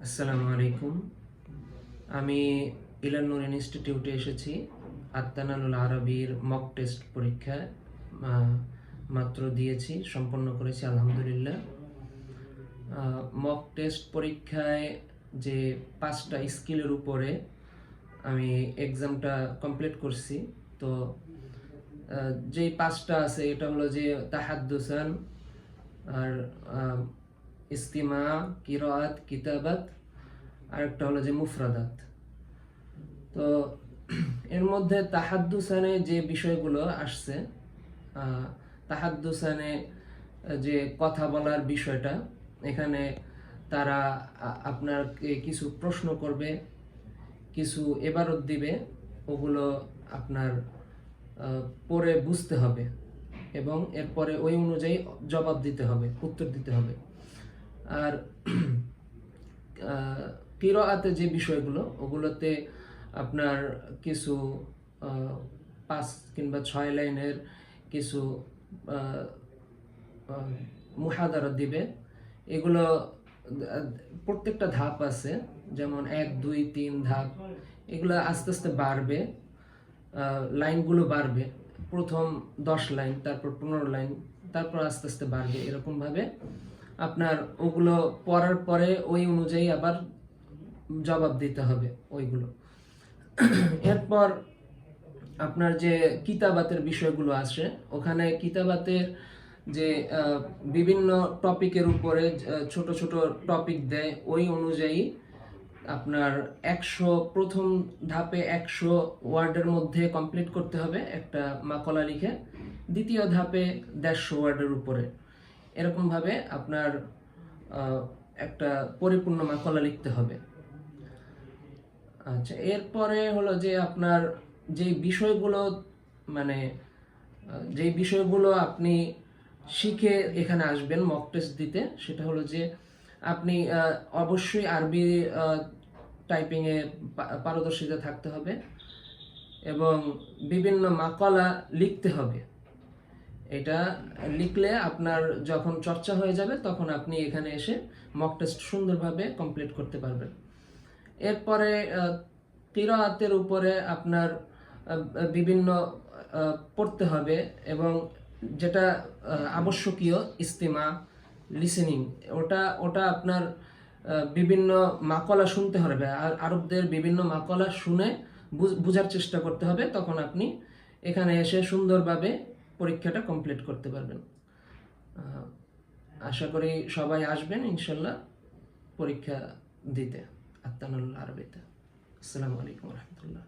আসসালামু আলাইকুম। আমি ইলান নূর ইনস্টিটিউটে এসেছি আত্তানালুল আরবির মক টেস্ট পরীক্ষায় মাত্র দিয়েছি, সম্পন্ন করেছি আলহামদুলিল্লাহ। মক টেস্ট পরীক্ষায় যে 5টা স্কিলের উপরে আমি এক্সামটা কমপ্লিট করছি। তো যেই 5টা আছে এটা হলো যে তাহাদ্দুসান, আর ইস্তিমা, কিরাআত, কিতাবাত, আরেকটা হলো যে মুফরাদাত। তো এর মধ্যে তাহাদ্দুসানে যে বিষয়গুলো আসছে, তাহাদ্দুসানে যে কথা বলার বিষয়টা, এখানে তারা আপনাকে কিছু প্রশ্ন করবে, কিছু এবারত দিবে, ওগুলো আপনার পড়ে বুঝতে হবে এবং এরপরে ওই অনুযায়ী জবাব দিতে হবে, উত্তর দিতে হবে। আর কিরাআতে যে বিষয়গুলো, ওগুলোতে আপনার কিছু 5 কিংবা 6 লাইনের কিছু মুহাদারা দিবে। এগুলো প্রত্যেকটা ধাপ আছে, যেমন 1, 2, 3 ধাপ। এগুলো আস্তে আস্তে বাড়বে, লাইনগুলো বাড়বে। প্রথম 10 লাইন, তারপর 15 লাইন, তারপর আস্তে আস্তে বাড়বে। এরকমভাবে আপনার ওগুলো পড়ার পরে ওই অনুযায়ী আবার জবাব দিতে হবে ওইগুলো। এরপর আপনার যে কিতাবাতের বিষয়গুলো আসে, ওখানে কিতাবাতের যে বিভিন্ন টপিকের উপরে ছোট ছোট টপিক দেয়, ওই অনুযায়ী আপনার 100 প্রথম ধাপে 100 ওয়ার্ডের মধ্যে কমপ্লিট করতে হবে একটা মাকলা লিখে, দ্বিতীয় ধাপে 150 ওয়ার্ডের উপরে। এরকমভাবে আপনার একটা পরিপূর্ণ মাকলা লিখতে হবে। আচ্ছা, এরপরে হলো যে আপনার যেই বিষয়গুলো মানে যেই বিষয়গুলো আপনি শিখে এখানে আসবেন মক টেস্ট দিতে, সেটা হলো যে আপনি অবশ্যই আরবি টাইপিংয়ে পারদর্শিতা থাকতে হবে এবং বিভিন্ন মাকলা লিখতে হবে। এটা লিখলে আপনার যখন চর্চা হয়ে যাবে, তখন আপনি এখানে এসে মক টেস্ট সুন্দরভাবে কমপ্লিট করতে পারবেন। এরপরে কিরাআতের উপরে আপনার বিভিন্ন পড়তে হবে এবং যেটা আবশ্যকীয় ইস্তিমা, লিসেনিং, ওটা আপনার বিভিন্ন মাকলা শুনতে হবে। আর আরবদের বিভিন্ন মাকলা শুনে বোঝার চেষ্টা করতে হবে। তখন আপনি এখানে এসে সুন্দরভাবে পরীক্ষাটা কমপ্লিট করতে পারবেন। আশা করি সবাই আসবেন ইনশাল্লাহ পরীক্ষা দিতে আত্তানালুল আরবিতে। আসসালামু আলাইকুম রহমতুল্লাহ।